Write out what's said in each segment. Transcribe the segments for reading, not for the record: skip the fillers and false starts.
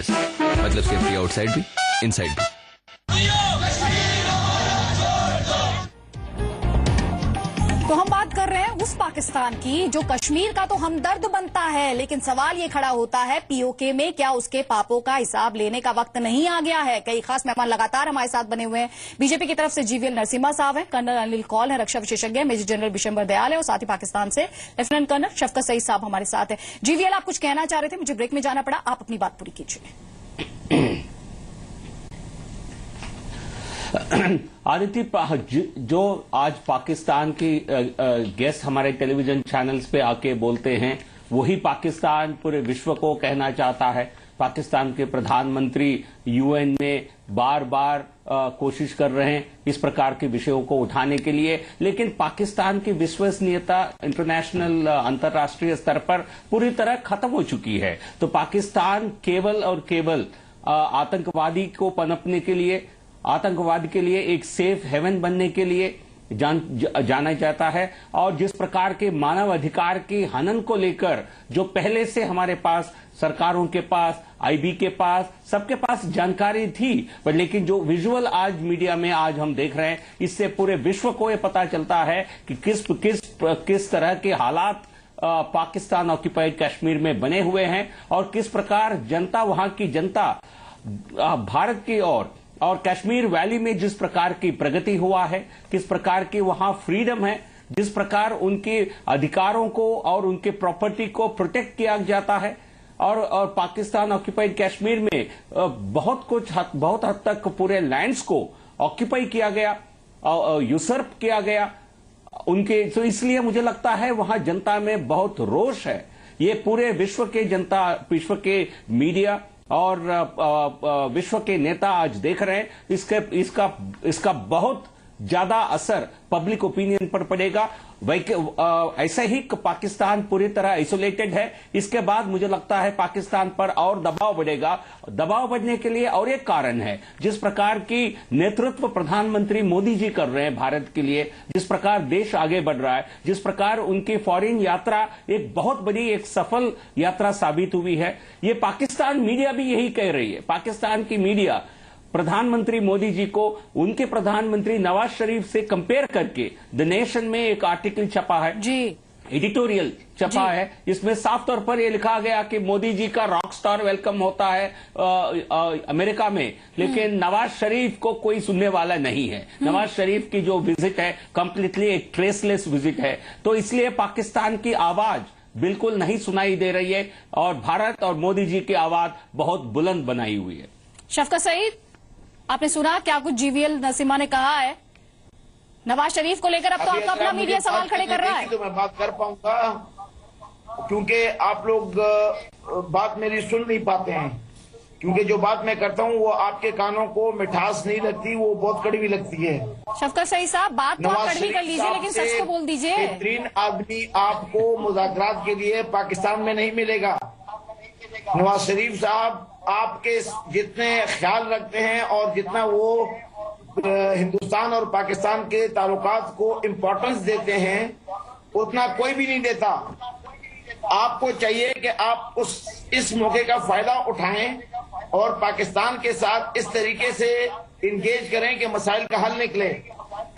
As, मतलब safety outside भी inside भी। तो हम बात कर रहे हैं उस पाकिस्तान की जो कश्मीर का तो हमदर्द बनता है, लेकिन सवाल ये खड़ा होता है पीओके में क्या उसके पापों का हिसाब लेने का वक्त नहीं आ गया है। कई खास मेहमान लगातार हमारे साथ बने हुए हैं। बीजेपी की तरफ से जीवीएल नरसिम्हा साहब हैं, कर्नल अनिल कौल है, रक्षा विशेषज्ञ मेजर जनरल बिशंबर दयाल है, और साथ ही पाकिस्तान से लेफ्टिनेंट कर्नल शफकत सईद साहब हमारे साथ है। जीवीएल, आप कुछ कहना चाह रहे थे, मुझे ब्रेक में जाना पड़ा, आप अपनी बात पूरी कीजिए। आदित्य, जो आज पाकिस्तान की गेस्ट हमारे टेलीविजन चैनल्स पे आके बोलते हैं, वही पाकिस्तान पूरे विश्व को कहना चाहता है। पाकिस्तान के प्रधानमंत्री यूएन में बार बार कोशिश कर रहे हैं इस प्रकार के विषयों को उठाने के लिए, लेकिन पाकिस्तान की विश्वसनीयता इंटरनेशनल अंतर्राष्ट्रीय स्तर पर पूरी तरह खत्म हो चुकी है। तो पाकिस्तान केवल और केवल आतंकवादी को पनपने के लिए, आतंकवाद के लिए एक सेफ हेवन बनने के लिए जाना जाता है। और जिस प्रकार के मानव अधिकार की हनन को लेकर जो पहले से हमारे पास, सरकारों के पास, आईबी के पास, सबके पास जानकारी थी, पर लेकिन जो विजुअल आज मीडिया में आज हम देख रहे हैं, इससे पूरे विश्व को ये पता चलता है कि किस तरह के हालात पाकिस्तान ऑक्यूपाइड कश्मीर में बने हुए हैं और किस प्रकार जनता, वहां की जनता भारत की ओर और कश्मीर वैली में जिस प्रकार की प्रगति हुआ है, किस प्रकार की वहां फ्रीडम है, जिस प्रकार उनके अधिकारों को और उनके प्रॉपर्टी को प्रोटेक्ट किया जाता है, और पाकिस्तान ऑक्यूपाइड कश्मीर में बहुत हद तक पूरे लैंड्स को ऑक्यूपाई किया गया, यूसर्प किया गया उनके। तो इसलिए मुझे लगता है वहां जनता में बहुत रोष है। ये पूरे विश्व के जनता, विश्व के मीडिया और विश्व के नेता आज देख रहे हैं। इसका बहुत ज्यादा असर पब्लिक ओपिनियन पर पड़ेगा। ऐसे ही पाकिस्तान पूरी तरह आइसोलेटेड है, इसके बाद मुझे लगता है पाकिस्तान पर और दबाव बढ़ेगा। दबाव बढ़ने के लिए और एक कारण है, जिस प्रकार की नेतृत्व प्रधानमंत्री मोदी जी कर रहे हैं भारत के लिए, जिस प्रकार देश आगे बढ़ रहा है, जिस प्रकार उनकी फॉरेन यात्रा एक बहुत बड़ी एक सफल यात्रा साबित हुई है, ये पाकिस्तान मीडिया भी यही कह रही है। पाकिस्तान की मीडिया प्रधानमंत्री मोदी जी को उनके प्रधानमंत्री नवाज शरीफ से कंपेयर करके द नेशन में एक आर्टिकल छपा है जी, एडिटोरियल छपा है, इसमें साफ तौर पर यह लिखा गया कि मोदी जी का रॉक स्टार वेलकम होता है अमेरिका में, लेकिन नवाज शरीफ को कोई सुनने वाला नहीं है। नवाज शरीफ की जो विजिट है कंप्लीटली एक ट्रेसलेस विजिट है। तो इसलिए पाकिस्तान की आवाज बिल्कुल नहीं सुनाई दे रही है और भारत और मोदी जी की आवाज बहुत बुलंद बनाई हुई है। शफकत सईद, आपने सुना क्या कुछ जीवीएल नरसिम्हा ने कहा है नवाज शरीफ को लेकर? अब तो आपका अपना मीडिया सवाल खड़े कर रहा है। तो मैं बात कर पाऊंगा, क्योंकि आप लोग बात मेरी सुन नहीं पाते हैं, क्योंकि जो बात मैं करता हूं वो आपके कानों को मिठास नहीं लगती, वो बहुत कड़वी लगती है। शफकत सईद साहब, बात तो आप कड़वी कर लीजिए, लेकिन सच को बोल दीजिए। बेहतरीन आदमी आपको मुज़ाकरात के लिए पाकिस्तान में नहीं मिलेगा। नवाज शरीफ साहब आपके जितने ख्याल रखते हैं और जितना वो हिंदुस्तान और पाकिस्तान के ताल्लुकात को इम्पोर्टेंस देते हैं, उतना कोई भी नहीं देता। आपको चाहिए कि आप इस मौके का फायदा उठाएं और पाकिस्तान के साथ इस तरीके से इंगेज करें कि मसाइल का हल निकले,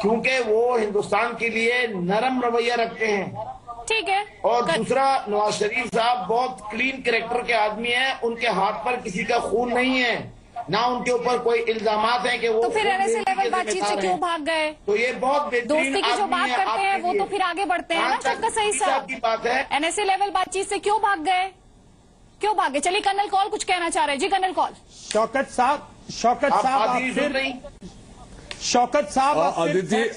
क्योंकि वो हिंदुस्तान के लिए नरम रवैया रखते हैं। ठीक है। और दूसरा, नवाज शरीफ साहब बहुत क्लीन कैरेक्टर के आदमी हैं, उनके हाथ पर किसी का खून नहीं है, ना उनके ऊपर कोई इल्जामात है कि वो तो फिर एनएसए लेवल बातचीत से क्यों भाग गए? तो ये बहुत दोस्ती की जो बात करते हैं वो तो फिर आगे बढ़ते हैं ना। शफकत सईद साहब की बात है, एनएसए लेवल बातचीत से क्यों भाग गए? क्यों भागे? चलिए कर्नल कौल कुछ कहना चाह रहे हैं। जी कर्नल कौल। शौकत साहब शौकत साहब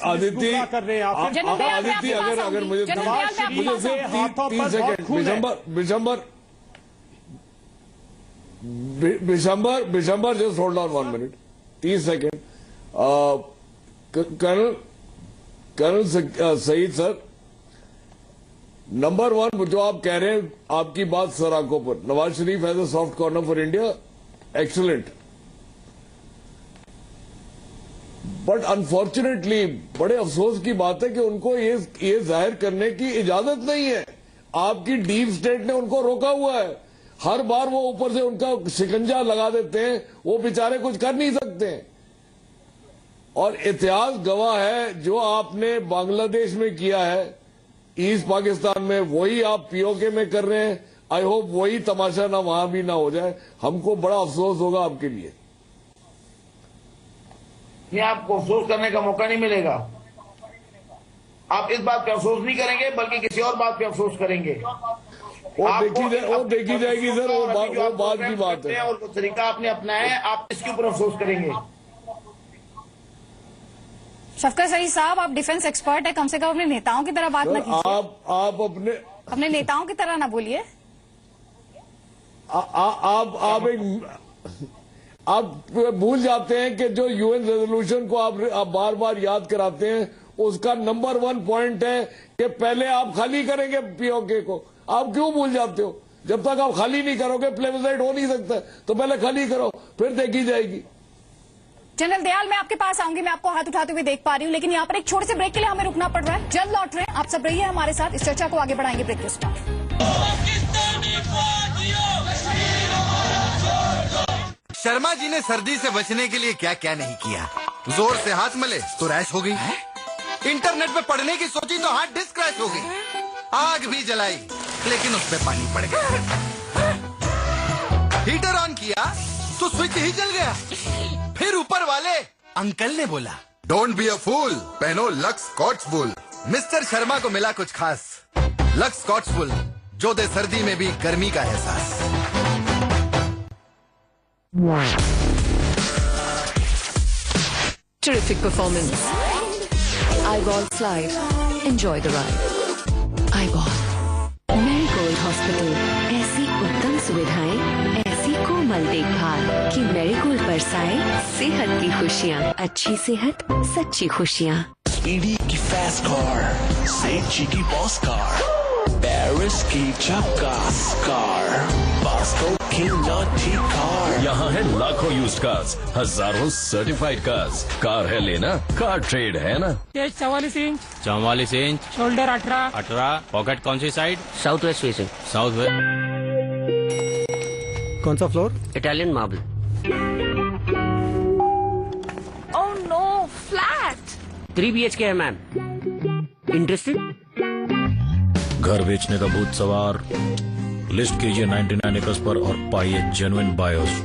आदित्य कर रहे हैं आप। आदित्य अगर मुझे सिर्फ 3 second Bishambar just hold on 1 minute, 30 second. Colonel Saeed sir, number 1 जो आप कह रहे हैं, आपकी बात सर आंखों पर, Nawaz Sharif has a soft corner for India, excellent, but unfortunately बड़े अफसोस की बात है कि उनको ये जाहिर करने की इजाजत नहीं है। आपकी डीप स्टेट ने उनको रोका हुआ है। हर बार वो ऊपर से उनका शिकंजा लगा देते हैं, वो बेचारे कुछ कर नहीं सकते हैं। और इतिहास गवाह है, जो आपने बांग्लादेश में किया है, ईस्ट पाकिस्तान में, वही आप पीओके में कर रहे हैं। आई होप वही तमाशा ना वहां भी ना हो जाए, हमको बड़ा अफसोस होगा आपके लिए। ये आपको अफसोस करने का मौका नहीं मिलेगा। आप इस बात पे अफसोस नहीं करेंगे, बल्कि किसी और बात पे अफसोस करेंगे। वो देखी जाएगी सर, वो बात की बात है। और वो तरीका आपने अपनाया है, आप इसके ऊपर अफसोस करेंगे। शफकत सईद साहब, आप डिफेंस एक्सपर्ट है, कम से कम अपने नेताओं की तरह बात ना कीजिए। आप अपने नेताओं की तरह ना बोलिए। आप भूल जाते हैं कि जो यूएन रेजोल्यूशन को आप बार बार याद कराते हैं, उसका नंबर 1 पॉइंट है कि पहले आप खाली करेंगे पीओके को। आप क्यों भूल जाते हो? जब तक आप खाली नहीं करोगे प्लेबसाइट हो नहीं सकता, तो पहले खाली करो, फिर देखी जाएगी। जनरल दयाल, मैं आपके पास आऊंगी, मैं आपको हाथ उठाते हुए देख पा रही हूँ, लेकिन यहाँ पर एक छोटे से ब्रेक के लिए हमें रुकना पड़ रहा है। जल्द लौट रहे हैं, आप सब रहिए हमारे साथ, इस चर्चा को आगे बढ़ाएंगे ब्रेक के उस पार। शर्मा जी ने सर्दी से बचने के लिए क्या क्या नहीं किया। जोर से हाथ मले तो रैश हो गई, इंटरनेट पे पढ़ने की सोची तो हार्ड डिस्क क्रैश हो गई, आग भी जलाई लेकिन उस पे पानी पड़ गया, हीटर ऑन किया तो स्विच ही जल गया। फिर ऊपर वाले अंकल ने बोला, डोंट बी अ फूल, पहनो लक्स स्कॉच वुल। मिस्टर शर्मा को मिला कुछ खास, लक्स स्कॉच वुल, जो दे सर्दी में भी गर्मी का एहसास। Terrific performance. Eyeball slide. Enjoy the ride. Eyeball. Marigold Hospital. ऐसी उत्तम सुविधाएं, ऐसी कोमल देखभाल कि मैरीगोल्ड बरसाए सेहत की खुशियाँ। अच्छी सेहत, सच्ची खुशियाँ। ईडी की फास्ट कार, सेंची की बॉस कार, पेरिस की झकास कार, बास्को की नॉटी कार। यहाँ है लाखों यूज्ड कार्स, हजारों सर्टिफाइड कार्स। कार है लेना, कार ट्रेड है ना। 44 इंच, 44 इंच, शोल्डर 18, पॉकेट कौन सी side? South west facing. South west. कौन सा floor? Italian marble. Oh no, flat. 3 BHK है मैम। इंटरेस्टेड? घर बेचने का भूत सवार, लिस्ट कीजिए 99 एकर्स पर और पाइए जेन्युइन बायर्स।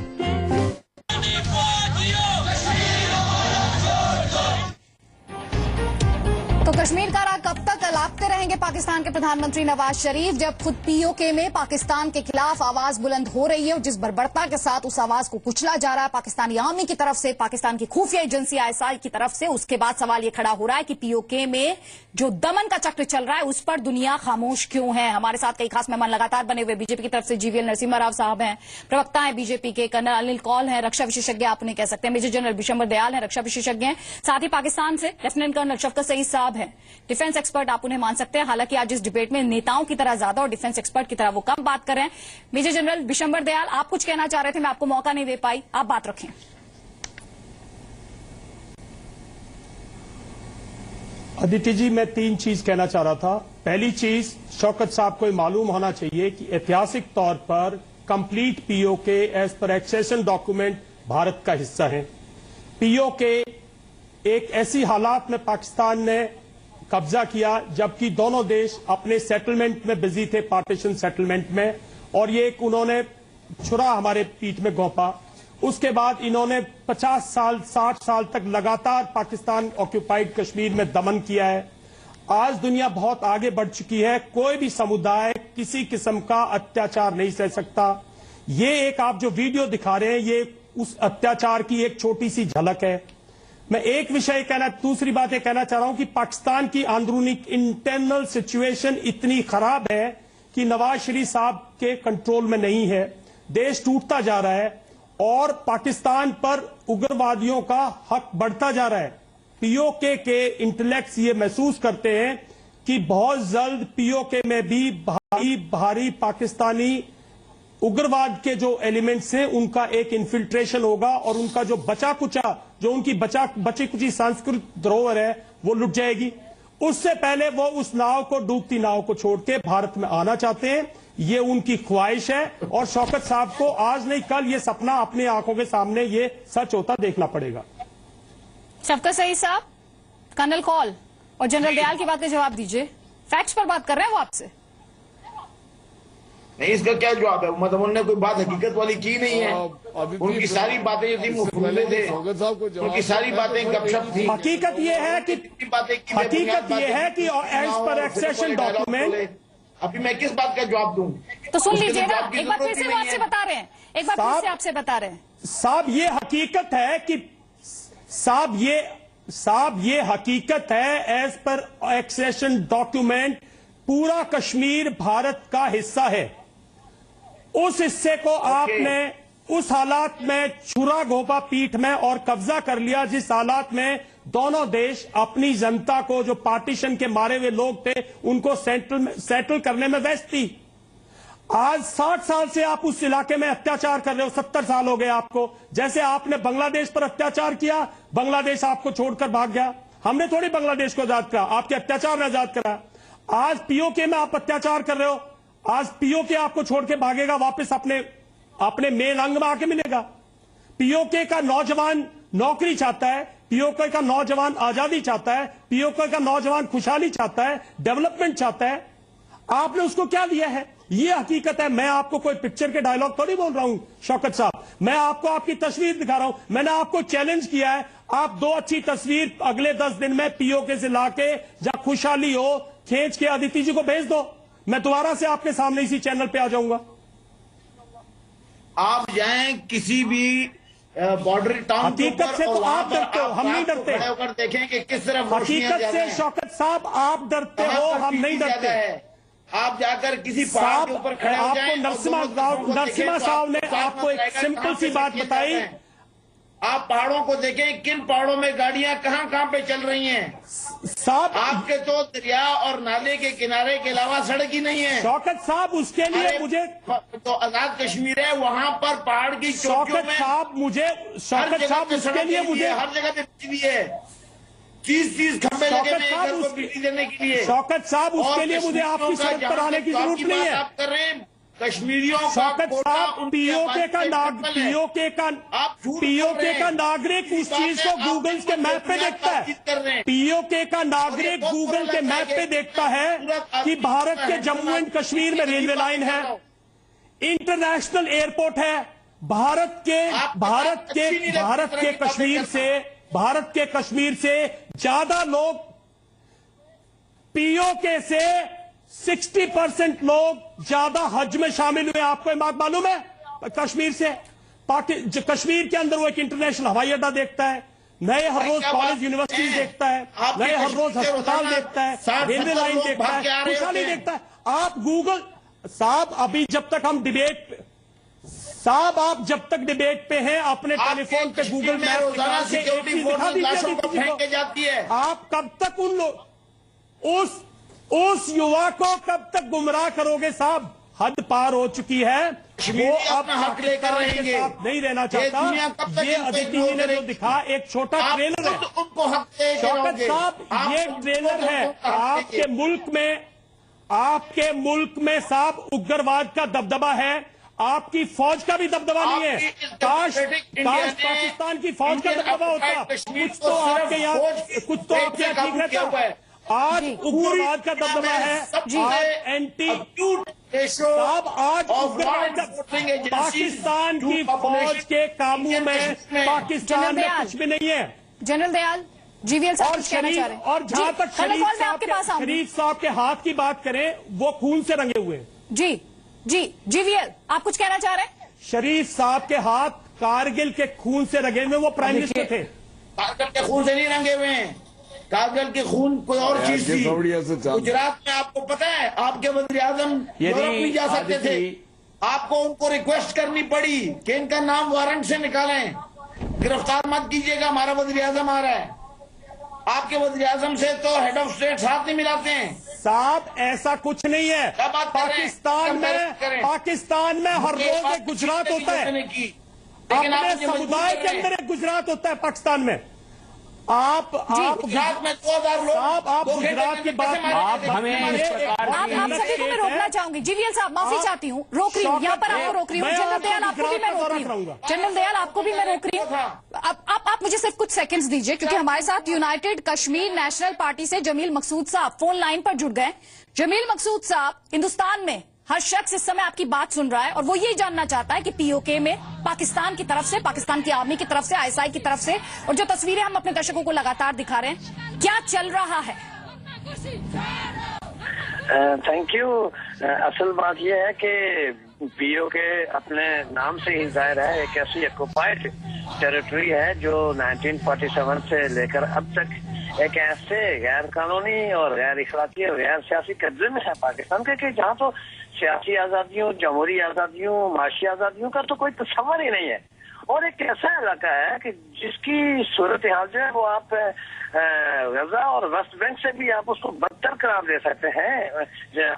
तो कश्मीर का राग कब तक अलापते रहेंगे पाकिस्तान के प्रधानमंत्री नवाज शरीफ, जब खुद पीओके में पाकिस्तान के खिलाफ आवाज बुलंद हो रही है और जिस बर्बरता के साथ उस आवाज को कुचला जा रहा है पाकिस्तानी आर्मी की तरफ से, पाकिस्तान की खुफिया एजेंसी ISI की तरफ से, उसके बाद सवाल ये खड़ा हो रहा है कि पीओके में जो दमन का चक्र चल रहा है उस पर दुनिया खामोश क्यों है। हमारे साथ कई खास मेहमान लगातार बने हुए, बीजेपी की तरफ से GVL नरसिम्हा राव साहब हैं, प्रवक्ता है बीजेपी के, कर्नल अनिल कौल हैं, रक्षा विशेषज्ञ आप उन्हें कह सकते हैं, मेजर जनरल विशंबर दयाल हैं, रक्षा विशेषज्ञ हैं, साथ ही पाकिस्तान से लेफ्टिनेंट कर्नल शफकत सईद साहब हैं, डिफेंस एक्सपर्ट आप उन्हें मान सकते हैं। हालांकि आज इस डिबेट में नेताओं की तरह ज्यादा और डिफेंस एक्सपर्ट की तरह वो कम बात कर रहे हैं। मेजर जनरल विशंबर दयाल, आप कुछ कहना चाह रहे थे, मैं आपको मौका नहीं दे पाई, आप बात रखें। अदिति जी, मैं 3 चीज कहना चाह रहा था। पहली चीज, शौकत साहब को मालूम होना चाहिए कि ऐतिहासिक तौर पर complete PoK as per accession document भारत का हिस्सा है। पीओके एक ऐसी हालात में पाकिस्तान ने कब्जा किया जबकि दोनों देश अपने सेटलमेंट में बिजी थे, पार्टीशन सेटलमेंट में, और ये एक उन्होंने छुरा हमारे पीठ में घोंपा। उसके बाद इन्होंने 50 साल 60 साल तक लगातार पाकिस्तान ऑक्यूपाइड कश्मीर में दमन किया है। आज दुनिया बहुत आगे बढ़ चुकी है, कोई भी समुदाय किसी किस्म का अत्याचार नहीं सह सकता। ये एक आप जो वीडियो दिखा रहे हैं, ये उस अत्याचार की एक छोटी सी झलक है। मैं एक विषय दूसरी बात ये कहना चाह रहा हूं कि पाकिस्तान की अंदरूनी इंटरनल सिचुएशन इतनी खराब है कि नवाज शरीफ साहब के कंट्रोल में नहीं है, देश टूटता जा रहा है और पाकिस्तान पर उग्रवादियों का हक बढ़ता जा रहा है। पीओके के इंटेलेक्ट्स ये महसूस करते हैं कि बहुत जल्द पीओके में भी भारी पाकिस्तानी उग्रवाद के जो एलिमेंट्स हैं उनका एक इन्फिल्ट्रेशन होगा और उनका जो उनकी बची कुची सांस्कृतिक धरोहर है वो लुट जाएगी। उससे पहले वो उस नाव को, डूबती नाव को छोड़ के भारत में आना चाहते हैं। ये उनकी ख्वाहिश है और शौकत साहब को आज नहीं कल ये सपना अपनी आंखों के सामने ये सच होता देखना पड़ेगा। शफकत सईद साहब, कर्नल कौल और जनरल दयाल की बात का जवाब दीजिए। फैक्ट्स पर बात कर रहे हैं वो आपसे। नहीं, इसका क्या जवाब है? मतलब उन्होंने कोई बात हकीकत वाली की नहीं है। उनकी सारी बातें जो थी मुफरूले थे, उनकी सारी बातें गपशप थी। हकीकत ये है कि एज पर एक्सेशन डॉक्यूमेंट, अभी मैं किस बात का जवाब दूं? तो सुन लीजिए ना, एक बार फिर से वो आपसे बता रहे हैं, एक बार फिर से आपसे बता रहे हैं। साहब ये हकीकत है कि साहब ये हकीकत है एज पर एक्सेशन डॉक्यूमेंट पूरा कश्मीर भारत का हिस्सा है। उस हिस्से को आपने उस हालात में छुरा घोपा पीठ में और कब्जा कर लिया जिस हालात में दोनों देश अपनी जनता को, जो पार्टीशन के मारे हुए लोग थे, उनको सेटल करने में व्यस्त थी। आज 60 साल से आप उस इलाके में अत्याचार कर रहे हो, 70 साल हो गए आपको। जैसे आपने बांग्लादेश पर अत्याचार किया, बांग्लादेश आपको छोड़कर भाग गया। हमने थोड़ी बांग्लादेश को आजाद करा, आपके अत्याचार ने आजाद करा। आज पीओके में आप अत्याचार कर रहे हो, आज पीओके आपको छोड़ के भागेगा, वापस अपने मेन अंग में आके मिलेगा। पीओके का नौजवान नौकरी चाहता है, पीओके का नौजवान आजादी चाहता है, पीओके का नौजवान खुशहाली चाहता है, डेवलपमेंट चाहता है। आपने उसको क्या दिया है? ये हकीकत है। मैं आपको कोई पिक्चर के डायलॉग थोड़ी बोल रहा हूं शौकत साहब, मैं आपको आपकी तस्वीर दिखा रहा हूं। मैंने आपको चैलेंज किया है, आप 2 अच्छी तस्वीर अगले 10 दिन में पीओके से लाके, जहां खुशहाली हो, खींच के अदिति जी को भेज दो। मैं दोबारा से आपके सामने इसी चैनल पे आ जाऊंगा। आप जाएं किसी भी बॉर्डर टाउन, हकीकत से तो आप डरते हो, हम नहीं डरते। होकर देखें कि किस तरफ हकीकत से शौकत साहब आप डरते हो, हम नहीं डरते। आप जाकर किसी पहाड़ के ऊपर खड़े हो जाएं, आपको नरसिम्हा साहब ने आपको एक सिंपल सी बात बताई। आप पहाड़ों को देखें, किन पहाड़ों में गाड़ियां कहां पे चल रही हैं साहब। आपके तो दरिया और नाले के किनारे के अलावा सड़क ही नहीं है। शौकत साहब उसके लिए मुझे तो आजाद कश्मीर है, वहां पर पहाड़ की चोटियों में साहब मुझे शौकत साहब उसके लिए मुझे हर जगह पे बिजली है, 30 खंभे लगे हुए हैं बिजली देने के लिए। शौकत साहब उसके लिए मुझे आपकी सड़क पर आने की जरूरत नहीं है। आप कर रहे हैं कश्मीरियों शौकत साहब, पीओके का नागरिक उस चीज को गूगल के मैप पे देखता है। पीओके का नागरिक गूगल के मैप पे देखता है कि भारत के जम्मू एंड कश्मीर में रेलवे लाइन है, इंटरनेशनल एयरपोर्ट है, भारत के कश्मीर से ज्यादा लोग, पीओके से 60% लोग ज्यादा हज में शामिल हुए। आपको ये बात मालूम है? कश्मीर से कश्मीर के अंदर वो एक इंटरनेशनल हवाई अड्डा देखता है, नए हर रोज कॉलेज यूनिवर्सिटीज देखता है, नए हर रोज अस्पताल देखता है, रेलवे लाइन देखता है, खुशहाली देखता है। आप गूगल साहब, अभी जब तक हम डिबेट साहब, आप जब तक डिबेट पे हैं अपने टेलीफोन पे गूगल मैप निकाल के एक चीज दिखा दीजिए। आप कब तक उन लोग उस युवा को कब तक गुमराह करोगे साहब? हद पार हो चुकी है, वो अब लेकर रहेंगे, नहीं रहना चाहता। ये अदिति जी ने जो दिखा एक छोटा ट्रेलर है शौकत साहब, ये ट्रेलर है। आपके मुल्क में साहब उग्रवाद का दबदबा है, आपकी फौज का भी दबदबा नहीं है। काश पाकिस्तान की फौज का दबदबा होता, कुछ तो आपके यहाँ ठीक रहता। आज उग्रवाद का दबदबा है, आज एंटी साहब, आज उग्रवाद पाकिस्तान की फौज के काबू में, पाकिस्तान में कुछ भी नहीं है। जनरल दयाल, जीवीएल साहब कुछ कहना चाह रहे हैं। और जहां तक शरीफ साहब के हाथ की बात करें, वो खून से रंगे हुए। जी जीवीएल, आप कुछ कहना चाह रहे हैं? शरीफ साहब के हाथ कारगिल के खून से रंगे हुए, वो प्राइम मिनिस्टर थे। कारगिल के खून से नहीं रंगे हुए हैं, कारगिल के खून कोई और चीज थी। गुजरात में आपको पता है, आपके वज़ीर आज़म यूरोप नहीं जा सकते थे, आपको उनको रिक्वेस्ट करनी पड़ी कि इनका नाम वारंट से निकालें, गिरफ्तार मत कीजिएगा, हमारा वज़ीर आज़म आ रहा है। आपके वज़ीर आज़म से तो हेड ऑफ स्टेट साथ नहीं मिलाते हैं साहब, ऐसा कुछ नहीं है। पाकिस्तान में हर रोज एक गुजरात होता है, अपने समुदाय के अंदर एक गुजरात होता है पाकिस्तान में। गुजरात में 2000 लोग आप गुजरात की बात आप हमें इस प्रकार आप सभी को मैं रोकना चाहूंगी। जीवीएल साहब माफी चाहती हूँ, रोक रही हूँ, यहाँ पर आपको रोक रही हूँ। जनरल दयाल आपको भी मैं रोक रही हूँ। जनरल दयाल आपको भी मैं रोक रही हूँ। आप मुझे सिर्फ कुछ सेकंड्स दीजिए, क्योंकि हमारे साथ यूनाइटेड कश्मीर नेशनल पार्टी से जमील मकसूद साहब फोन लाइन पर जुड़ गए। जमील मकसूद साहब, हिंदुस्तान में हर शख्स इस समय आपकी बात सुन रहा है और वो ये जानना चाहता है कि पीओके में पाकिस्तान की तरफ से, पाकिस्तान की आर्मी की तरफ से, आईएसआई की तरफ से, और जो तस्वीरें हम अपने दर्शकों को लगातार दिखा रहे हैं, क्या चल रहा है? Thank you. असल बात यह है कि पीओके अपने नाम से ही जाहिर है एक ऐसी ऑक्युपाइड टेरिटरी है जो 1947 से लेकर अब तक एक ऐसे गैर कानूनी और गैर इखलाकी और गैर सियासी कब्जे में है पाकिस्तान के, कि जहाँ तो सियासी आजादियों, जमहूरी आजादियों, माशी आजादियों का तो कोई तस्वर ही नहीं है। और एक ऐसा इलाका है कि जिसकी सूरत हाल जो है वो आप गजा और वेस्ट बैंक से भी आप उसको बदतर करार दे सकते हैं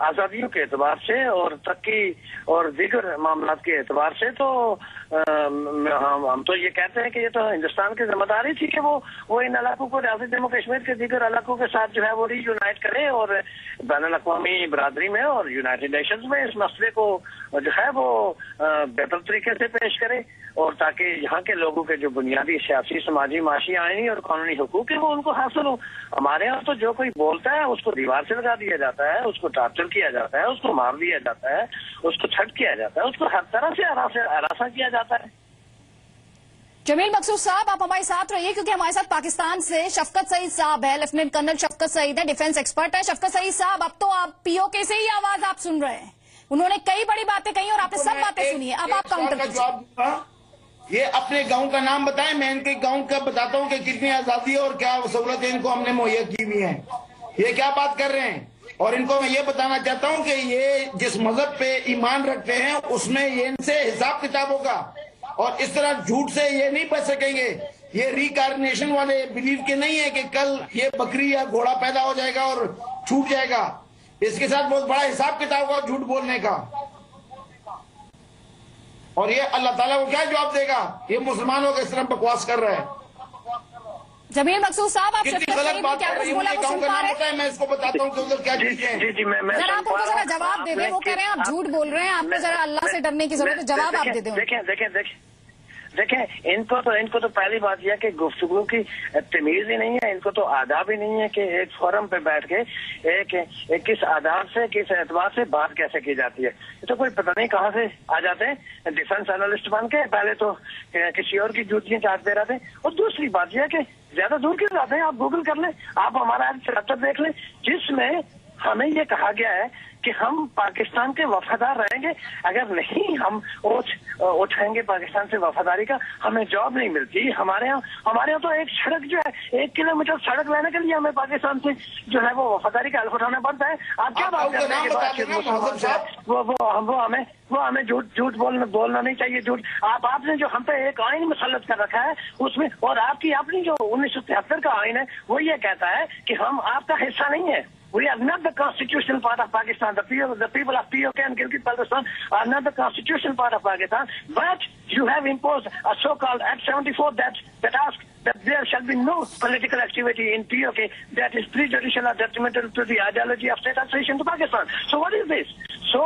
आजादियों के एतबार से और तरक्की और दीगर मामला के एतबार से। तो हम तो ये कहते हैं कि ये तो हिंदुस्तान की जिम्मेदारी थी कि वो इन इलाकों को रियासत जम्मू कश्मीर के दीगर इलाकों के साथ जो है वो रीयूनाइट करे और बैन अल-अक़वामी बरादरी में और यूनाइटेड नेशंस में इस मसले को जो है वो बेहतर तरीके से पेश करे, और ताकि यहाँ के लोगों के जो बुनियादी सियासी, समाजी, माशी, आईनी और कानूनी हुकूक है वो उनको हासिल हो। हमारे यहाँ तो जो कोई बोलता है उसको दीवार से लगा दिया जाता है, उसको टॉर्चर किया जाता है, उसको मार दिया जाता है, उसको छट किया जाता है, उसको हर तरह से हरासा किया जाता है। जमील मकसूद साहब, आप हमारे साथ रहिए, क्योंकि हमारे साथ पाकिस्तान से शफकत सईद साहब है, लेफ्टिनेंट कर्नल शफकत सईद है, डिफेंस एक्सपर्ट है। शफकत सईद साहब, अब तो आप पीओके से ही आवाज आप सुन रहे हैं। उन्होंने कई बड़ी बातें कही और आपने सब बातें सुनी है। अब आप काउंटर कीजिए। ये अपने गांव का नाम बताएं, मैं इनके गांव का बताता हूं कि कितनी आजादी है और क्या सहूलतें इनको हमने मुहैया की हुई हैं। ये क्या बात कर रहे हैं? और इनको मैं ये बताना चाहता हूं कि ये जिस मजहब पे ईमान रखते हैं उसमें ये इनसे हिसाब किताब होगा, और इस तरह झूठ से ये नहीं बच सकेंगे। ये रिकार्नेशन वाले बिलीव के नहीं है कि कल ये बकरी या घोड़ा पैदा हो जाएगा और छूट जाएगा। इसके साथ बहुत बड़ा हिसाब किताब होगा झूठ बोलने का, और ये अल्लाह ताला को क्या जवाब देगा? ये मुसलमानों के इस तरह बकवास कर रहा है। जमील मकसूद साहब, आप कितनी गलत बात कर रही है, मुझे गाँव का नाम पता है, मैं इसको बताता हूँ कि उधर क्या चीजें हैं। जरा आप उनको जरा जवाब दे दें। वो कह रहे हैं आप झूठ बोल रहे हैं, आपको जरा अल्लाह से डरने की जरूरत है, जवाब आप दे दें। देखें इनको तो पहली बात यह कि गुफ्तगू की तमीज ही नहीं है, इनको तो आदाब ही नहीं है कि एक फोरम पे बैठ के एक किस आदाब से, किस एतबार से बात कैसे की जाती है। ये तो कोई पता नहीं कहाँ से आ जाते हैं डिफेंस एनालिस्ट बन के, पहले तो किसी और की जूतियां चाटते रहते हैं। और दूसरी बात यह कि ज्यादा दूर क्यों जाते हैं, आप गूगल कर लें, आप हमारा चैप्टर देख लें जिसमें हमें ये कहा गया है कि हम पाकिस्तान के वफादार रहेंगे। अगर नहीं हम उठाएंगे पाकिस्तान से वफादारी का, हमें जॉब नहीं मिलती। हमारे यहाँ तो एक सड़क जो है, 1 किलोमीटर सड़क लेने के लिए हमें पाकिस्तान से जो है वो वफादारी का हल्फ उठाना पड़ता है। आप क्या बात करते हैं? वो हमें झूठ बोलना नहीं चाहिए। झूठ आपने जो हम पे एक आइन मुसल्लत कर रखा है उसमें, और आपकी अपनी जो 1973 का आइन है वो ये कहता है कि हम आपका हिस्सा नहीं है। We are not the constitutional part of Pakistan. The people of POK and Gilgit-Baltistan are not the constitutional part of Pakistan. But you have imposed a so-called Act 74 that asks that there shall be no political activity in POK that is prejudicial or detrimental to the ideology of state association to Pakistan. So what is this? So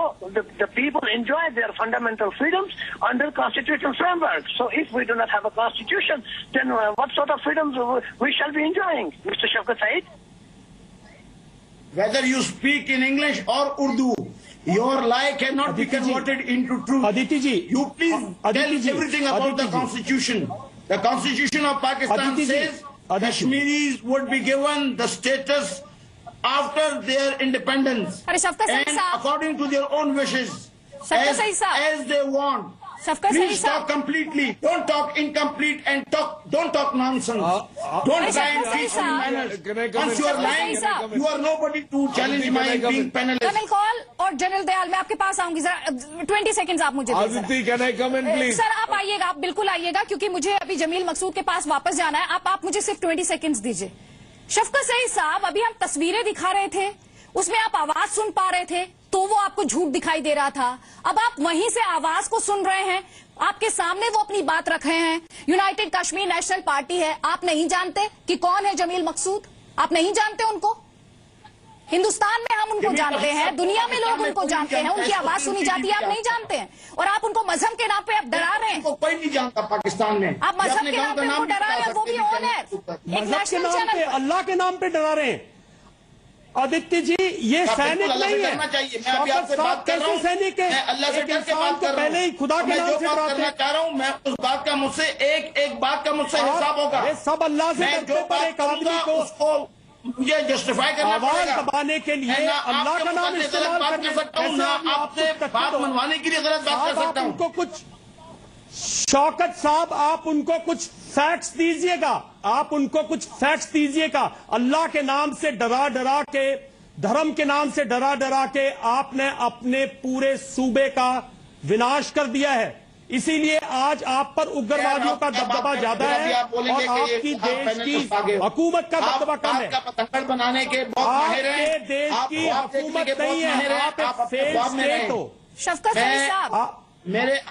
the people enjoy their fundamental freedoms under constitutional framework. So if we do not have a constitution, then what sort of freedoms we shall be enjoying, Mr. Shawkat Saeed? Whether you speak in English or Urdu, your lie cannot be converted into truth. Aditi ji, you please tell everything about the Constitution. The Constitution of Pakistan says Kashmiris would be given the status after their independence and according to their own wishes, as they want. Please talk completely. Don't talk incomplete and don't talk nonsense. Don't try and teach me manners. Once you are lying, you are nobody to challenge my being panelist. Colonel Kaul और general Dayal, मैं आपके पास आऊंगी। जरा 20 seconds आप मुझे दीजिए। Sir आप आइएगा, आप बिल्कुल आइएगा, क्योंकि मुझे अभी जमील मकसूद के पास वापस जाना है। आप मुझे सिर्फ 20 सेकंड्स दीजिए। शफकत सईद साहब, अभी हम तस्वीरें दिखा रहे थे, उसमें आप आवाज सुन पा रहे थे तो वो आपको झूठ दिखाई दे रहा था। अब आप वहीं से आवाज को सुन रहे हैं, आपके सामने वो अपनी बात रख रहे हैं। यूनाइटेड कश्मीर नेशनल पार्टी है, आप नहीं जानते कि कौन है जमील मकसूद? आप नहीं जानते उनको? हिंदुस्तान में हम उनको जानते हैं, दुनिया में लोग उनको जानते हैं, उनकी आवाज सुनी जाती है, आप नहीं जानते हैं। और आप उनको मजहब के नाम पे आप डरा रहे हैं। कोई नहीं जानता पाकिस्तान में। आप मजहब के नाम पे उनको डरा रहे हैं, वो भी ऑन है, एक नेशनल चैनल, अल्लाह के नाम पे डरा रहे हैं। आदित्य जी, ये सैनिक नहीं है। मैं अभी आपसे बात कर रहा हूँ, सैनिक है, मैं अल्लाह से डर के बात कर रहा हूँ। पहले ही खुदा के नाम से करना चाह रहा हूँ, मैं उस बात का मुझसे एक बात का मुझसे हिसाब होगा। सब अल्लाह से डरते पर एक आदमी को उसको मुझे जस्टिफाई करना आवाज दबाने के लिए अल्लाह का नाम इस्तेमाल बात कर सकता हूँ, ना आपसे बात मनवाने के लिए गलत बात कर सकता हूँ। उनको कुछ शौकत साहब, आप उनको कुछ फैक्ट्स दीजिएगा, आप उनको कुछ फैक्ट्स दीजिएगा। अल्लाह के नाम से डरा डरा के, धर्म के नाम से डरा डरा के आपने अपने पूरे सूबे का विनाश कर दिया है। इसीलिए आज आप पर उग्रवादियों का दबदबा ज्यादा है और आपकी देश की हुकूमत का दबदबा कम है। पतंगड़ बनाने के आपके देश की हुकूमत नहीं है, आप एक फेल स्टेट हो। शफकत अली साहब, मेरे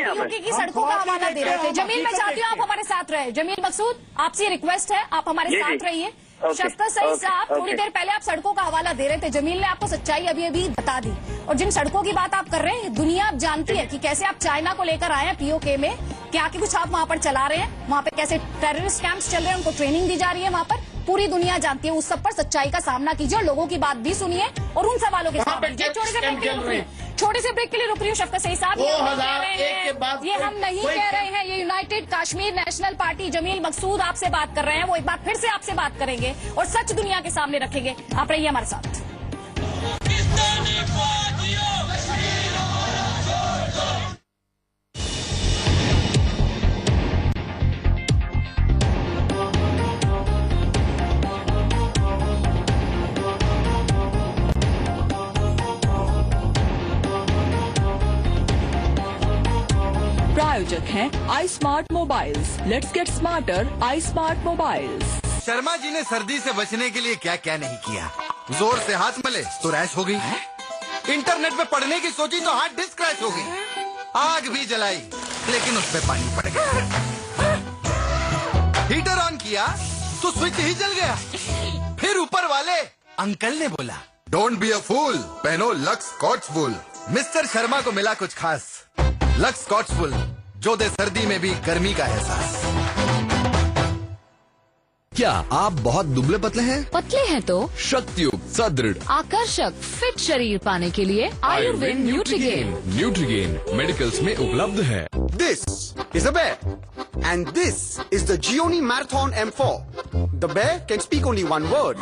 यूपी की सड़कों का हवाला दे रहे थे। जमील, मैं चाहती हूँ आप हमारे साथ रहे। जमील मकसूद, आपसे रिक्वेस्ट है, आप हमारे साथ रहिए। शफकत सईद साहब, थोड़ी देर पहले आप सड़कों का हवाला दे रहे थे, जमील ने आपको सच्चाई अभी अभी बता दी। और जिन सड़कों की बात आप कर रहे हैं, दुनिया आप जानती है कि कैसे आप चाइना को लेकर आए हैं पीओके में, क्या कि कुछ आप वहां पर चला रहे हैं, वहां पे कैसे टेररिस्ट कैंप्स चल रहे हैं, उनको ट्रेनिंग दी जा रही है वहां पर, पूरी दुनिया जानती है। उस सब पर सच्चाई का सामना कीजिए और लोगों की बात भी सुनिए और उन सवालों के साथ छोटे से ब्रेक के लिए रुक रही हूँ। शफकत सईद साहब, ये हम नहीं कह रहे हैं, ये united Kashmir national party, Jamil Maqsood आपसे बात कर रहे हैं, वो एक बार फिर से आपसे बात करेंगे और सच दुनिया के सामने रखेंगे। आप रहिए हमारे साथ। प्रायोजक हैं I smart mobiles. Let's get smarter, I smart mobiles. Sharma ji ने सर्दी से बचने के लिए क्या क्या नहीं किया। जोर से हाथ मले तो रैश हो गई, इंटरनेट पे पढ़ने की सोची तो हार्ड डिस्क क्रैश हो गई, आग भी जलाई लेकिन उस पे पानी पड़ गया, हीटर ऑन किया तो स्विच ही जल गया। फिर ऊपर वाले अंकल ने बोला, डोंट बी अ फूल, पहनो लक्स स्कॉच वुल। मिस्टर शर्मा को मिला कुछ खास, लक्स स्कॉच वुल, जो दे सर्दी में भी गर्मी का एहसास। क्या आप बहुत दुबले पतले हैं? पतले हैं तो शक्तियुक्त, सदृढ़, आकर्षक, फिट शरीर पाने के लिए आयुर्वेद न्यूट्रीगेन। न्यूट्रीगेन मेडिकल्स में उपलब्ध है। This is a bear, and this is the Gioni Marathon M4. The bear can speak only one word,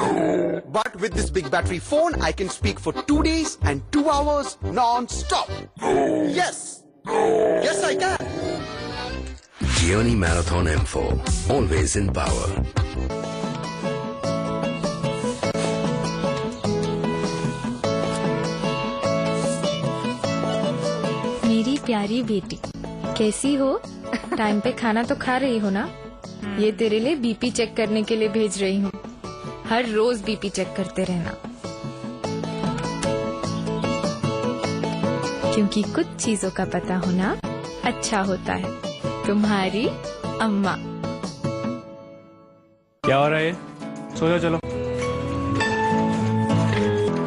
but with this big battery phone, I can speak for 2 days and 2 hours non-stop. Yes, yes I can. Gioni Marathon M4, always in power. मेरी प्यारी बेटी, कैसी हो? Time पे खाना तो खा रही हो ना? ये तेरे लिए बीपी चेक करने के लिए भेज रही हूँ। हर रोज बीपी चेक करते रहना, क्योंकि कुछ चीजों का पता होना अच्छा होता है। तुम्हारी अम्मा। क्या हो रहा है? सो जाओ, चलो।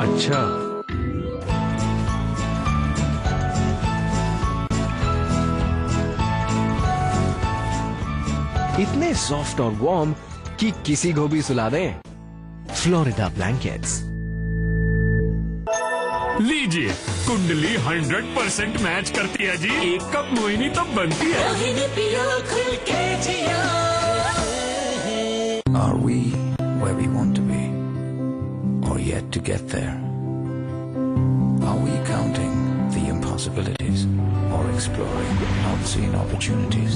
अच्छा, इतने सॉफ्ट और वार्म कि किसी को भी सुला दें। Florida blankets. लीजिए, कुंडली 100% मैच करती है जी। एक कप मोहिनी तब बनती है। Are we where we want to be, or yet to get there? Are we counting the impossibilities, or exploring unseen opportunities?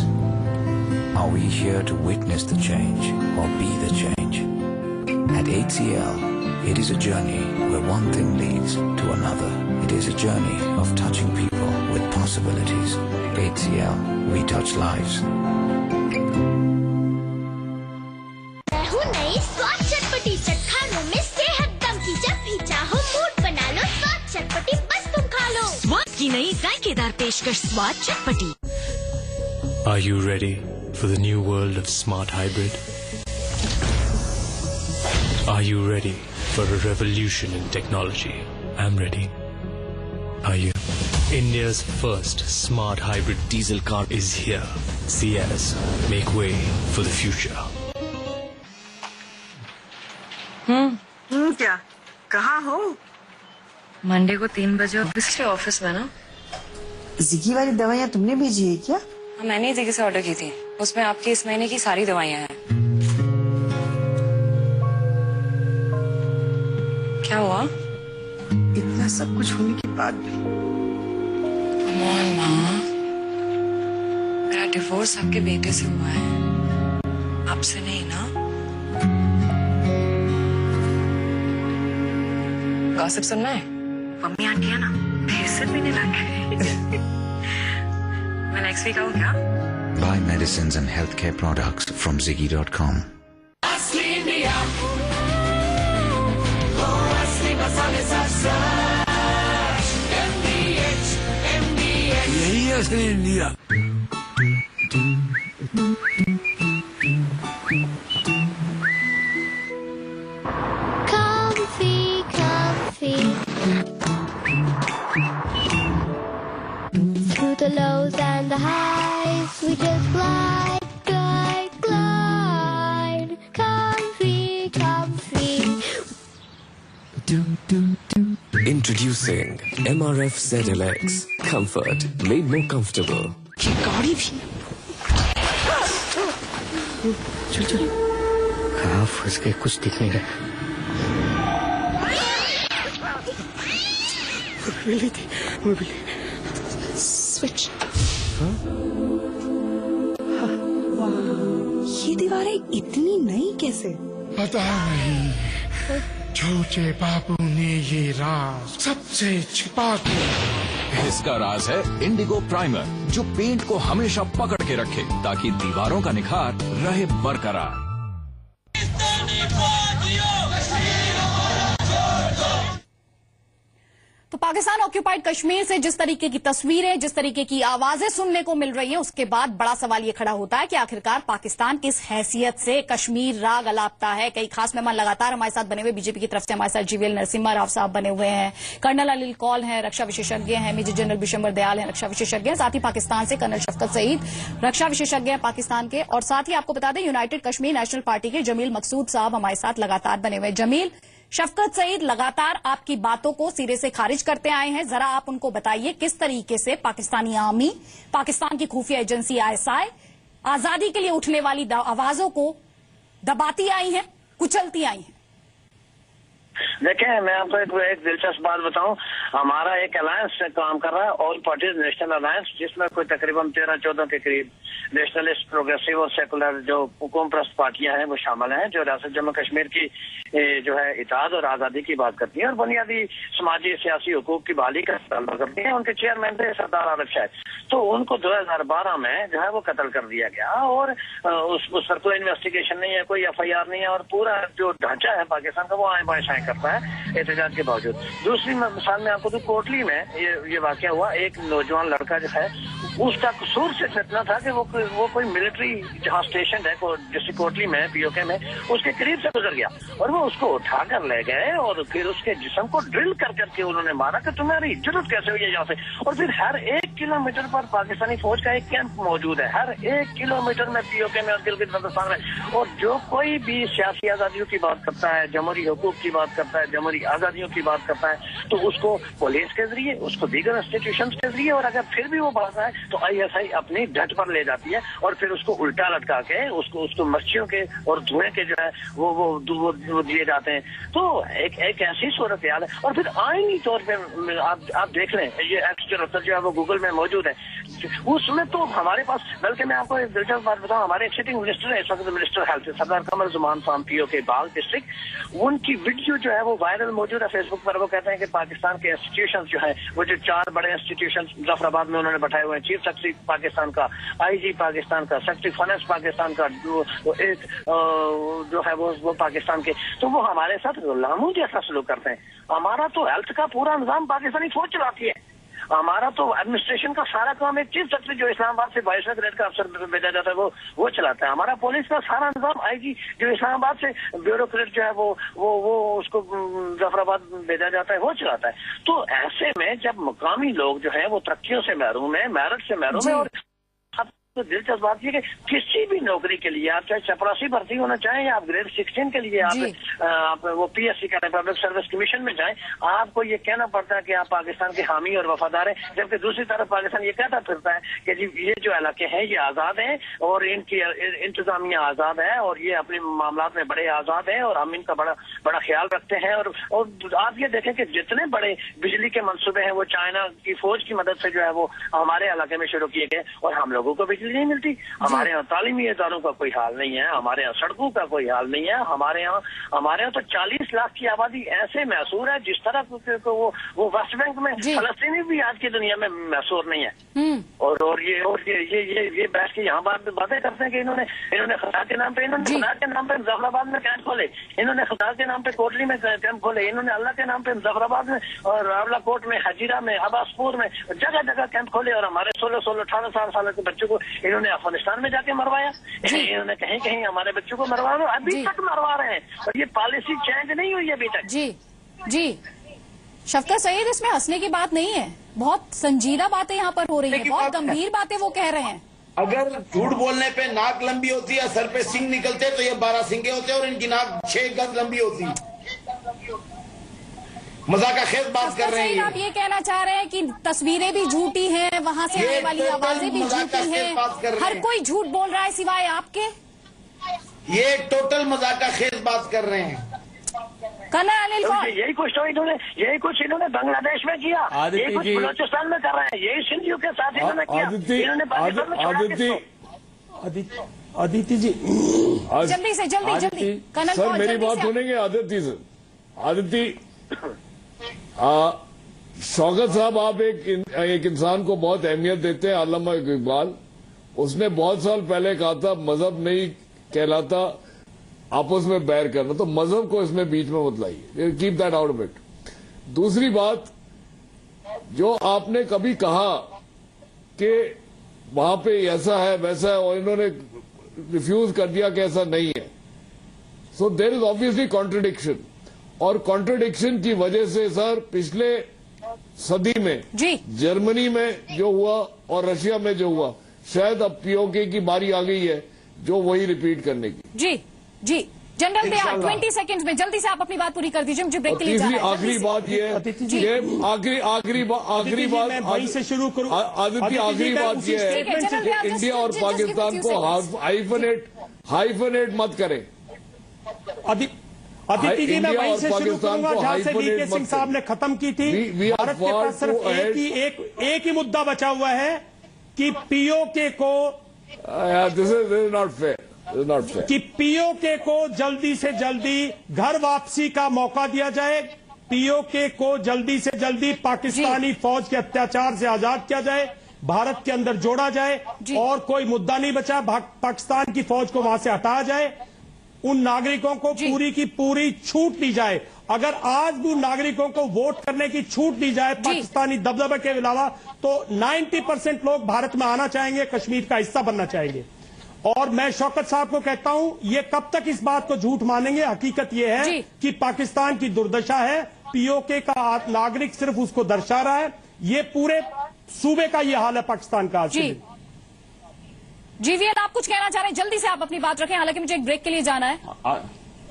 Are we here to witness the change, or be the change? At HCL, it is a journey where one thing leads to another. It is a journey of touching people with possibilities. HCL, we touch lives. मैं हूँ नई स्वाद चटपटी चटखाना धमाकेदार पेशकश स्वाद चटपटी। Are you ready for the new world of smart hybrid? Are you ready for a revolution in technology? I'm ready. Are you? India's first smart hybrid diesel car is here. CS, make way for the future. क्या? कहाँ हो? Monday को 3 बजे office में ना। जिगी वाली दवाइयाँ तुमने भेजी है क्या? मैंने ही जिगी से ऑर्डर की थी। उसमें आपकी इस महीने की सारी दवाइयाँ हैं। क्या हुआ? इतना सब कुछ होने के बाद भी। माँ, मेरा डिवोर्स आपके बेटे से हुआ है, आपसे नहीं ना? गॉसिप सुनना है? मम्मी आंटी है ना, पैसे पीने लग गए। मैं नेक्स्ट वीक आऊँ क्या? Buy medicines and healthcare products from Ziggy.com. यही है असली India. Comfy, comfy. Through the lows and the highs, we just glide, glide, glide. Comfy, comfy. Introducing MRF ZLX. Comfort made more comfortable. ये गाड़ी भी। चल चल। कहाँ फंस के कुछ दिख नहीं रहा। स्विच। ये दीवारें इतनी नई कैसे? पता नहीं, छोटे बाबू ने ये राज सबसे छिपा दिया। इसका राज है इंडिगो प्राइमर, जो पेंट को हमेशा पकड़ के रखे ताकि दीवारों का निखार रहे बरकरार। तो पाकिस्तान ऑक्यूपाइड कश्मीर से जिस तरीके की तस्वीरें, जिस तरीके की आवाजें सुनने को मिल रही हैं, उसके बाद बड़ा सवाल ये खड़ा होता है कि आखिरकार पाकिस्तान किस हैसियत से कश्मीर राग अलापता है। कई खास मेहमान लगातार हमारे साथ बने हुए, बीजेपी की तरफ से हमारे साथ जीवीएल नरसिम्हा राव साहब बने हुए हैं, कर्नल अनिल कौल हैं, रक्षा विशेषज्ञ हैं, मेजर जनरल बिशंबर दयाल हैं, रक्षा विशेषज्ञ हैं, साथ ही पाकिस्तान से कर्नल शफकत सईद रक्षा विशेषज्ञ हैं पाकिस्तान के, और साथ ही आपको बता दें यूनाइटेड कश्मीर नेशनल पार्टी के जमील मकसूद साहब हमारे साथ लगातार बने हुए हैं। जमील, शफकत सईद लगातार आपकी बातों को सिरे से खारिज करते आए हैं, जरा आप उनको बताइए किस तरीके से पाकिस्तानी आर्मी, पाकिस्तान की खुफिया एजेंसी आईएसआई आजादी के लिए उठने वाली आवाजों को दबाती आई हैं, कुचलती आई हैं। देखें, मैं आपको एक दिलचस्प बात बताऊं। हमारा एक अलायंस से काम कर रहा है, ऑल पार्टीज नेशनल अलायंस, जिसमें कोई तकरीबन 13-14 के करीब नेशनलिस्ट, प्रोग्रेसिव और सेकुलर जो हुकूम परस्त पार्टियां हैं वो शामिल हैं, जो रियासत जम्मू कश्मीर की जो है इताद और आजादी की बात करती हैं और बुनियादी समाजी सियासी हुकूक की बहाली का तलब करती हैं। उनके चेयरमैन थे सरदार आरिफ शाह, तो उनको 2012 में जो है वो कत्ल कर दिया गया और उस पर कोई इन्वेस्टिगेशन नहीं है, कोई FIR नहीं है और पूरा जो ढांचा है पाकिस्तान का वो आए बाएं शाएं करता है एहतजाज के बावजूद। दूसरी मिसाल में आपको तो कोटली में ये वाकया हुआ, एक नौजवान लड़का जो है उसका कसूर सिर्फ इतना था कि वो कोई मिलिट्री जहाँ स्टेशन है डिस्ट्रिक्ट कोटली में POK में उसके करीब से गुजर गया और वो उसको उठाकर ले गए और फिर उसके जिस्म को ड्रिल कर करके उन्होंने मारा कि तुम्हारी जरूरत कैसे हुई है यहाँ से। और फिर हर 1 किलोमीटर पर पाकिस्तानी फौज का एक कैंप मौजूद है, हर 1 किलोमीटर में POK में और गिलगित बल्तिस्तान में। और जो कोई भी सियासी आजादियों की बात करता है, जमहूरी हुकूक की बात करता है, जमहूरी आजादियों की बात करता है, तो उसको पुलिस के जरिए, उसको दीगर इंस्टीट्यूशन के जरिए, और अगर फिर भी वो बात है तो ISI अपनी डट पर ले जाती है और फिर उसको उल्टा लटका के उसको मच्छियों के और धुएं के जो है वो दिए जाते हैं। तो एक ऐसी सूरत हाल है। और फिर आईनी तौर पे आप देख लें, ये X74 जो है वो गूगल में मौजूद है, उसमें तो हमारे पास, बल्कि मैं आपको एक दिलचस्प बात बताऊं, हमारे एक सिटिंग मिनिस्टर है इस वक्त, minister health Sardar Qamar जुमान from POK Bagh district, उनकी वीडियो जो है वो वायरल मौजूद है फेसबुक पर। वो कहते हैं कि पाकिस्तान के इंस्टीट्यूशन जो है वो जो 4 बड़े इंस्टीट्यूशन जफराबाद में उन्होंने बैठाए हुए हैं, चीफ सेक्रेटरी पाकिस्तान का, IG पाकिस्तान का, सेक्रेटरी फाइनेंस पाकिस्तान का, एक जो है वो पाकिस्तान के, तो वो हमारे साथ गुलामों जैसा सलूक करते हैं। हमारा तो हेल्थ का पूरा निजाम पाकिस्तानी फौज चलाती है। हमारा तो एडमिनिस्ट्रेशन का सारा काम एक चीफ सेक्रेटरी जो इस्लामाबाद से 22वें ग्रेड का अफसर भेजा जाता है वो चलाता है। हमारा पुलिस का सारा निजाम आईजी जो इस्लामाबाद से ब्यूरोक्रेट जो है वो उसको जफराबाद भेजा जाता है, वो चलाता है। तो ऐसे में जब मुकामी लोग जो है वो तरक्कियों से महरूम है, मेरिट से महरूम है, और तो दिलचस्प बात यह कि किसी भी नौकरी के लिए आप चाहे चपरासी भर्ती होना चाहें या आप ग्रेड 16 के लिए आप वो पीएससी का पब्लिक सर्विस कमीशन में जाएं, आपको ये कहना पड़ता है कि आप पाकिस्तान के हामी और वफादार हैं, जबकि दूसरी तरफ पाकिस्तान ये कहता फिरता है कि जी ये जो इलाके हैं ये आज़ाद हैं और इनकी इंतजामिया आज़ाद है और ये अपने मामला में बड़े आज़ाद हैं और हम इनका बड़ा ख्याल रखते हैं। और आप ये देखें कि जितने बड़े बिजली के मनसूबे हैं वो चाइना की फौज की मदद से जो है वो हमारे इलाके में शुरू किए गए और हम लोगों को बिजली नहीं मिलती। हमारे यहाँ तालीमी इदारों का कोई हाल नहीं है, हमारे यहाँ सड़कों का कोई हाल नहीं है, हमारे यहाँ तो 40 लाख की आबादी ऐसे मैसूर है जिस तरह वो वेस्ट बैंक में फलस्तीनी भी आज की दुनिया में मैसूर नहीं है। और ये बैठ के यहाँ बातें करते हैं कि इन्होंने खुदा के नाम पे मुजफ्फराबाद में कैंप खोले, इन्होंने खुदा के नाम पे कोटली में कैंप खोले, इन्होंने अल्लाह के नाम पे मुजफ्फराबाद में और रावला कोट में, हजीरा में, अब्बासपुर में जगह जगह कैंप खोले और हमारे 16-18 साल के बच्चों को इन्होंने अफगानिस्तान में जाके मरवाया, इन्होंने कहीं हमारे बच्चों को मरवा रहे, अभी तक मरवा रहे हैं और ये पॉलिसी चेंज नहीं हुई अभी तक। जी शफकत सईद, इसमें हंसने की बात नहीं है, बहुत संजीदा बातें यहाँ पर हो रही है, बहुत गंभीर बातें वो कह रहे हैं। अगर झूठ बोलने पे नाक लंबी होती है, सर पे सिंग निकलते तो ये 12 सिंगे होते और इनकी नाक 6 गज लंबी होती। मजाकाखेज बात कर रहे हैं। आप ये कहना चाह रहे हैं कि तस्वीरें भी झूठी हैं, वहाँ से आने वाली आवाजें भी झूठी हैं, हर कोई झूठ बोल रहा है सिवाय आपके? ये टोटल मजाकाखेज बात कर रहे हैं। अनिल कौन? यही कुछ इन्होंने बांग्लादेश में किया, यही कुछ बलोचिस्तान में कर रहे हैं, यही सिंधियों के साथ इन्होंने किया, इन्होंने पाकिस्तान में आदित्य जी जल्दी सर मेरी बात सुनेंगे? आदित्य शौकत साहब, आप एक इंसान को बहुत अहमियत देते हैं, अल्लामा इकबाल, उसने बहुत साल पहले कहा था मजहब नहीं कहलाता आपस में बैर करना, तो मजहब को इसमें बीच में मत लाइए, keep that out of it. दूसरी बात, जो आपने कभी कहा कि वहां पे ऐसा है वैसा है और इन्होंने रिफ्यूज कर दिया कि ऐसा नहीं है, so there is obviously contradiction, और कॉन्ट्रडिक्शन की वजह से सर पिछले सदी में जर्मनी में जो हुआ और रशिया में जो हुआ, शायद अब पीओके की बारी आ गई है जो वही रिपीट करने की। जी जनरल दयाल 20 सेकंड्स में जल्दी से आप अपनी बात पूरी कर दीजिए, मुझे ब्रेक के लिए जाना है। आखिरी बात ये आखिरी बात वहीं से शुरू करूं आदित्य, आखिरी बात ये है कि इंडिया और पाकिस्तान को हाइफनेट मत करें। अदिति जी, मैं वहीं से शुरू करूंगा जहां से वीके सिंह साहब ने खत्म की थी। भारत के पास सिर्फ एक ही मुद्दा बचा हुआ है कि पीओके को दिस इज नॉट फेयर, कि पीओके को जल्दी से जल्दी घर वापसी का मौका दिया जाए, पीओके को जल्दी से जल्दी पाकिस्तानी फौज के अत्याचार से आजाद किया जाए, भारत के अंदर जोड़ा जाए, और कोई मुद्दा नहीं बचा, पाकिस्तान की फौज को वहां से हटाया जाए, उन नागरिकों को पूरी की पूरी छूट दी जाए। अगर आज भी नागरिकों को वोट करने की छूट दी जाए पाकिस्तानी दबदबे के अलावा, तो 90% लोग भारत में आना चाहेंगे, कश्मीर का हिस्सा बनना चाहेंगे। और मैं शौकत साहब को कहता हूं, ये कब तक इस बात को झूठ मानेंगे? हकीकत ये है कि पाकिस्तान की दुर्दशा है, पीओके का नागरिक सिर्फ उसको दर्शा रहा है, ये पूरे सूबे का ये हाल है पाकिस्तान का आज। जीवीएल, आप कुछ कहना चाह रहे हैं? जल्दी से आप अपनी बात रखें, हालांकि मुझे एक ब्रेक के लिए जाना है।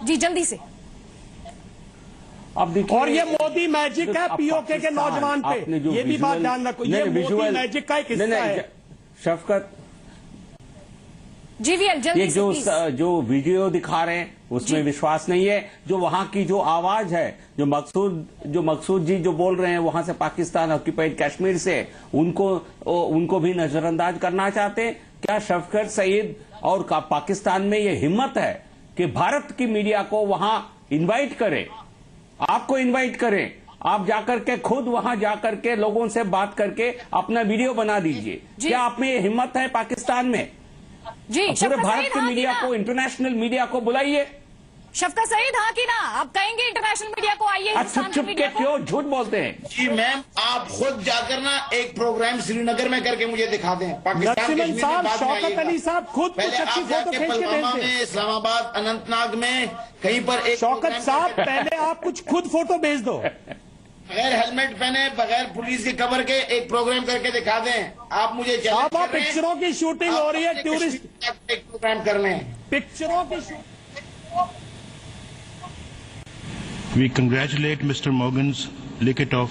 जी जल्दी से। और ये मोदी मैजिक है पीओके के नौजवान पे, ये भी बात ध्यान रखो, ये मोदी मैजिक का एक हिस्सा है। शफकत, जीवीएल जल्दी ये जो वीडियो दिखा रहे हैं उसमें विश्वास नहीं है, जो वहां की जो आवाज है, जो मकसूद जी जो बोल रहे हैं वहां से पाकिस्तान ऑक्यूपाइड कश्मीर से, उनको भी नजरअंदाज करना चाहते हैं क्या शफकत सईद? और पाकिस्तान में ये हिम्मत है कि भारत की मीडिया को वहां इनवाइट करें, आपको इनवाइट करें, आप जाकर के खुद वहां जाकर के लोगों से बात करके अपना वीडियो बना दीजिए। क्या आप में ये हिम्मत है पाकिस्तान में? पूरे भारत की मीडिया को, इंटरनेशनल मीडिया को बुलाइए, शफकत सईद, हाँ कि ना? आप कहेंगे इंटरनेशनल मीडिया को आइए आप हिंदुस्तान चुप के चुप के मीडिया को? क्यों झूठ बोलते हैं? जी मैम, आप खुद जाकर ना एक प्रोग्राम श्रीनगर में करके मुझे दिखा दें। पाकिस्तान नसीम कश्मीर में साहब, बाद में शौकत आइएगा। अली साहब खुद पहले कुछ अच्छी आप फोटो जाके खींच के पुलवामा भेज दें। में, इस्लामाबाद, अनंतनाग में कहीं पर एक शौकत प्रोग्राम साहब, करके- पहले आप कुछ खुद फोटो भेज दो। बगैर हेलमेट पहने, बगैर पुलिस की कवर के एक प्रोग्राम करके दिखा दें। आप मुझे चैलेंज साहब, आप कर रहे हैं। पिक्चरों की शूटिंग आप हो रही है, अपने टूरिस्ट कश्मीर का एक प्रोग्राम कर लें। पिक्चरों की shooting. We congratulate Mr. Morgans Likitoff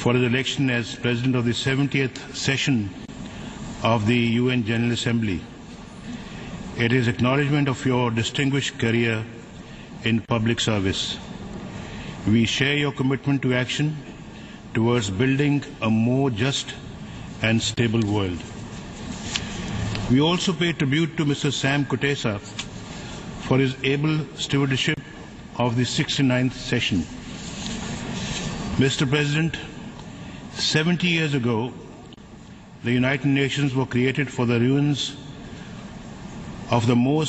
for his election as President of the 70th session of the UN General Assembly. It is acknowledgement of your distinguished career in public service. We share your commitment to action towards building a more just and stable world. We also pay tribute to Mr. Sam Kutesa for his able stewardship of the 69th session. Mr. President, 70 years ago, the United Nations were created for the ruins of the most